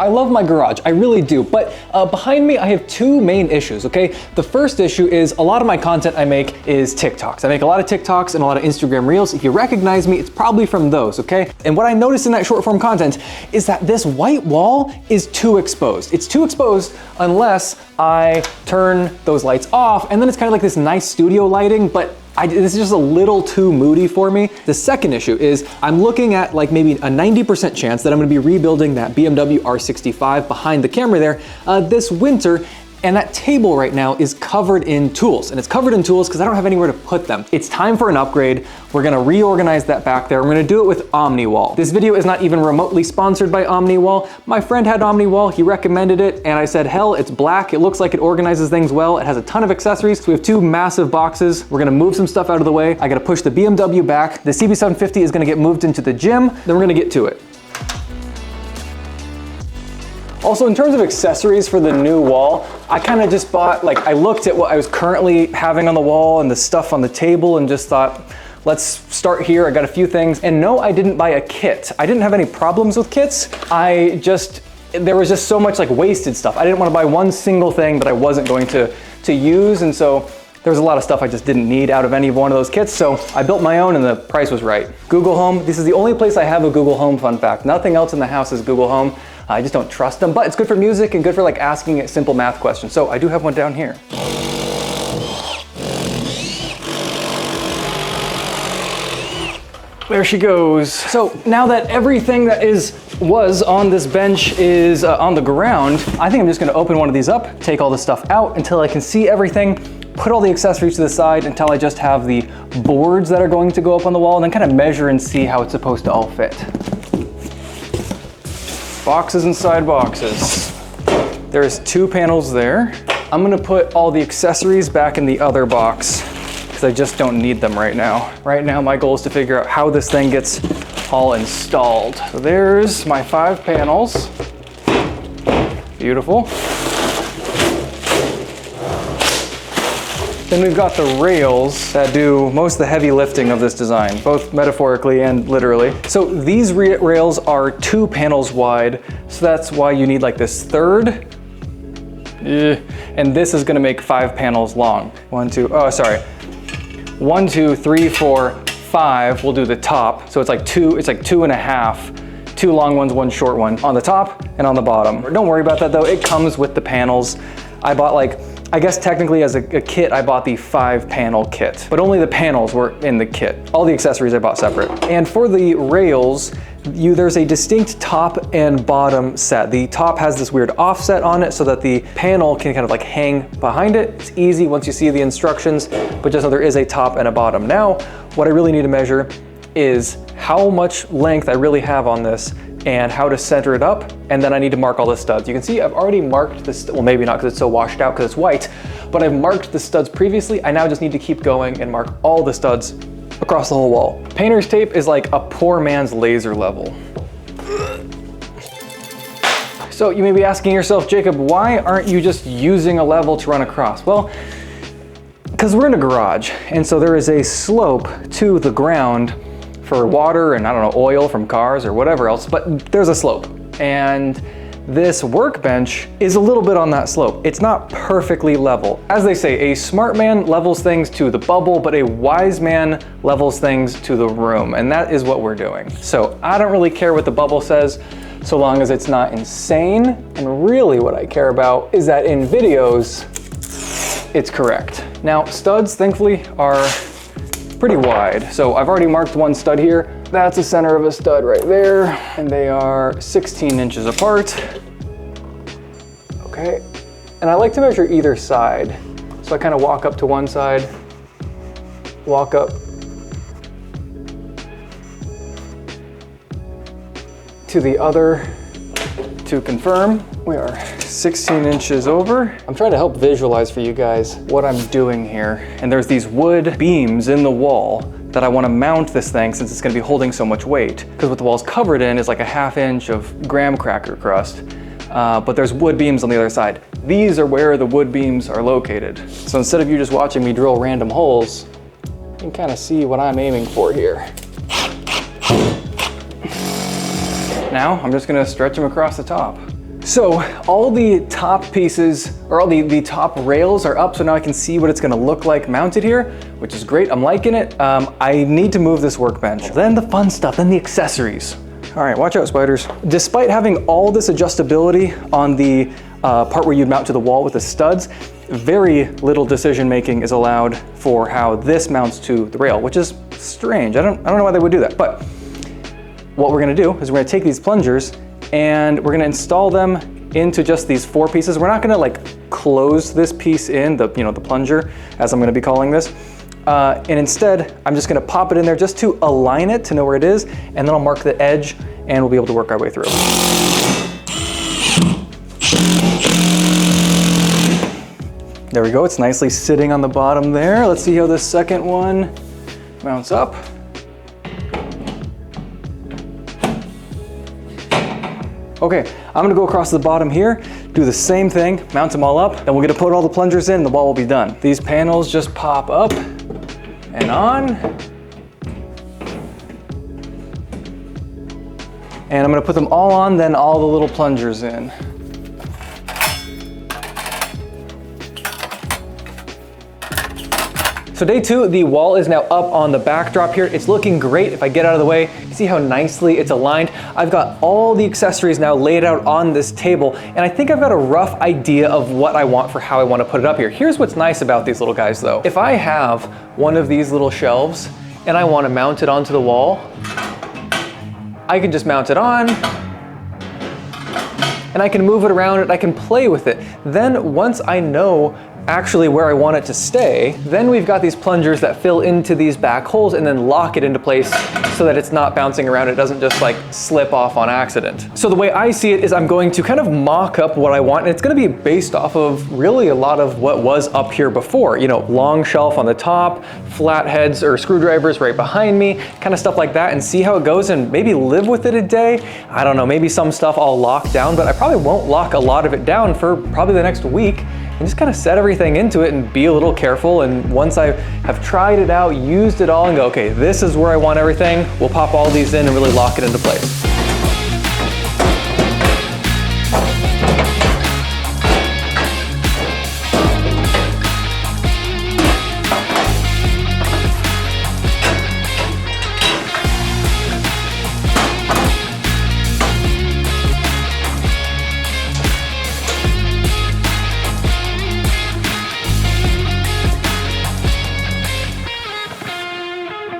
I love my garage, I really do, but behind me I have two main issues, okay? The first issue is a lot of my content I make is TikToks. I make a lot of TikToks and a lot of Instagram Reels. If you recognize me, it's probably from those, okay? And what I noticed in that short form content is that this white wall is too exposed. It's too exposed unless I turn those lights off, and then it's kind of like this nice studio lighting, but this is just a little too moody for me. The second issue is I'm looking at like maybe a 90% chance that I'm gonna be rebuilding that BMW R65 behind the camera there this winter. And that table right now is covered in tools. And it's covered in tools because I don't have anywhere to put them. It's time for an upgrade. We're gonna reorganize that back there. We're gonna do it with OmniWall. This video is not even remotely sponsored by OmniWall. My friend had OmniWall, he recommended it, and I said, hell, it's black. It looks like it organizes things well. It has a ton of accessories. So we have two massive boxes. We're gonna move some stuff out of the way. I gotta push the BMW back. The CB750 is gonna get moved into the gym. Then we're gonna get to it. Also, in terms of accessories for the new wall, I kind of just bought, like, I looked at what I was currently having on the wall and the stuff on the table and just thought, let's start here. I got a few things. And no, I didn't buy a kit. I didn't have any problems with kits. There was just so much like wasted stuff. I didn't want to buy one single thing that I wasn't going to use. And so there was a lot of stuff I just didn't need out of any one of those kits. So I built my own and the price was right. Google Home. This is the only place I have a Google Home, fun fact. Nothing else in the house is Google Home. I just don't trust them, but it's good for music and good for like asking it simple math questions. So I do have one down here. There she goes. So now that everything that was on this bench is on the ground, I think I'm just gonna open one of these up, take all the stuff out until I can see everything, put all the accessories to the side until I just have the boards that are going to go up on the wall, and then kind of measure and see how it's supposed to all fit. Boxes inside boxes. There's two panels there. I'm gonna put all the accessories back in the other box because I just don't need them right now. Right now, my goal is to figure out how this thing gets all installed. So there's my 5 panels. Beautiful. Then we've got the rails that do most of the heavy lifting of this design, both metaphorically and literally. So these rails are 2 panels wide, so that's why you need like this third. And this is gonna make 5 panels long. 1, 2, 3, 4, 5. We'll do the top. So it's like 2.5. 2 long ones, 1 short one on the top and on the bottom. Don't worry about that though, it comes with the panels. I bought I guess technically as a kit, I bought the 5 panel kit, but only the panels were in the kit. All the accessories I bought separate. And for the rails, there's a distinct top and bottom set. The top has this weird offset on it so that the panel can kind of like hang behind it. It's easy once you see the instructions, but just know there is a top and a bottom. Now, what I really need to measure is how much length I really have on this and how to center it up, and then I need to mark all the studs. You can see I've already marked this, well maybe not because it's so washed out because it's white, but I've marked the studs previously. I now just need to keep going and mark all the studs across the whole wall. Painter's tape is like a poor man's laser level. So you may be asking yourself, Jacob, why aren't you just using a level to run across? Well, because we're in a garage, and so there is a slope to the ground for water and I don't know, oil from cars or whatever else, but there's a slope. And this workbench is a little bit on that slope. It's not perfectly level. As they say, a smart man levels things to the bubble, but a wise man levels things to the room. And that is what we're doing. So I don't really care what the bubble says, so long as it's not insane. And really what I care about is that in videos, it's correct. Now, studs, thankfully, are pretty wide. So I've already marked one stud here. That's the center of a stud right there. And they are 16 inches apart. Okay. And I like to measure either side. So I kind of walk up to one side, walk up to the other to confirm. We are 16 inches over. I'm trying to help visualize for you guys what I'm doing here. And there's these wood beams in the wall that I want to mount this thing since it's going to be holding so much weight. Because what the wall's covered in is like a 1/2 inch of graham cracker crust. But there's wood beams on the other side. These are where the wood beams are located. So instead of you just watching me drill random holes, you can kind of see what I'm aiming for here. Now I'm just going to stretch them across the top. So all the top pieces, or all the top rails are up, so now I can see what it's gonna look like mounted here, which is great, I'm liking it. I need to move this workbench. Then the fun stuff, then the accessories. All right, watch out, spiders. Despite having all this adjustability on the part where you'd mount to the wall with the studs, very little decision making is allowed for how this mounts to the rail, which is strange. I don't know why they would do that, but what we're gonna do is we're gonna take these plungers and we're gonna install them into just these 4 pieces. We're not gonna like close this piece in, the plunger, as I'm gonna be calling this. And instead, I'm just gonna pop it in there just to align it, to know where it is, and then I'll mark the edge and we'll be able to work our way through. There we go, it's nicely sitting on the bottom there. Let's see how this second one mounts up. Okay, I'm gonna go across the bottom here, do the same thing, mount them all up, and we're gonna put all the plungers in, the wall will be done. These panels just pop up and on. And I'm gonna put them all on, then all the little plungers in. So day 2, the wall is now up on the backdrop here. It's looking great. If I get out of the way, you see how nicely it's aligned. I've got all the accessories now laid out on this table, and I think I've got a rough idea of what I want for how I want to put it up here. Here's what's nice about these little guys though. If I have one of these little shelves and I want to mount it onto the wall, I can just mount it on, and I can move it around and I can play with it. Then once I know actually where I want it to stay, then we've got these plungers that fill into these back holes and then lock it into place so that it's not bouncing around. It doesn't just like slip off on accident. So the way I see it is I'm going to kind of mock up what I want, and it's going to be based off of really a lot of what was up here before. You know, long shelf on the top, flat heads or screwdrivers right behind me, kind of stuff like that, and see how it goes and maybe live with it a day. I don't know, maybe some stuff I'll lock down, but I probably won't lock a lot of it down for probably the next week. And just kind of set everything into it and be a little careful. And once I have tried it out, used it all, and go, okay, this is where I want everything, we'll pop all these in and really lock it into place.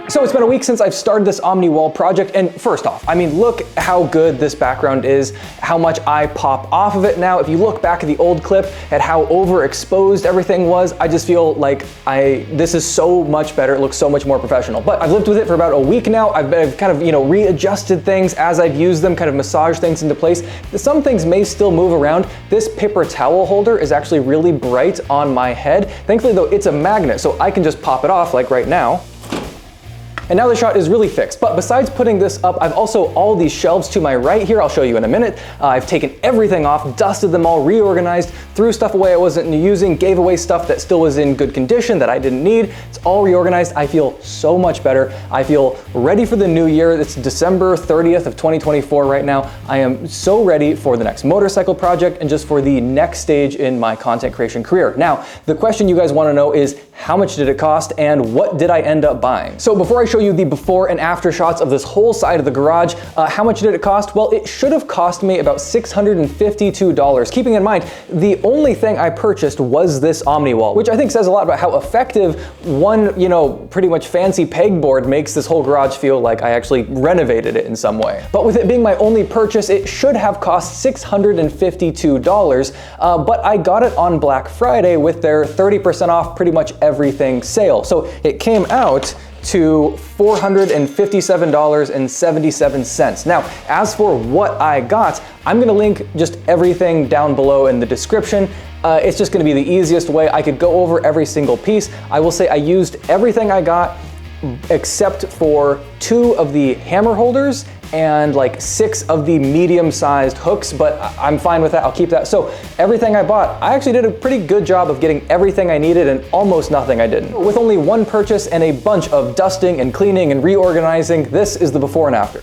So it's been a week since I've started this OmniWall project, and first off, I mean, look how good this background is, how much I pop off of it now. If you look back at the old clip at how overexposed everything was, I just feel like this is so much better. It looks so much more professional. But I've lived with it for about a week now. I've kind of, readjusted things as I've used them, kind of massaged things into place. Some things may still move around. This paper towel holder is actually really bright on my head. Thankfully though, it's a magnet, so I can just pop it off like right now. And now the shot is really fixed. But besides putting this up, I've also all these shelves to my right here. I'll show you in a minute. I've taken everything off, dusted them all, reorganized, threw stuff away I wasn't using, gave away stuff that still was in good condition that I didn't need. It's all reorganized. I feel so much better. I feel ready for the new year. It's December 30th of 2024 right now. I am so ready for the next motorcycle project and just for the next stage in my content creation career. Now, the question you guys want to know is, how much did it cost and what did I end up buying? So before I show you the before and after shots of this whole side of the garage, how much did it cost? Well, it should have cost me about $652. Keeping in mind, the only thing I purchased was this OmniWall, which I think says a lot about how effective one, pretty much fancy pegboard makes this whole garage feel like I actually renovated it in some way. But with it being my only purchase, it should have cost $652, but I got it on Black Friday with their 30% off pretty much everything sale. So it came out to $457.77. Now, as for what I got, I'm gonna link just everything down below in the description. It's just gonna be the easiest way. I could go over every single piece. I will say I used everything I got except for 2 of the hammer holders and like 6 of the medium-sized hooks, but I'm fine with that, I'll keep that. So everything I bought, I actually did a pretty good job of getting everything I needed and almost nothing I didn't. With only one purchase and a bunch of dusting and cleaning and reorganizing, this is the before and after.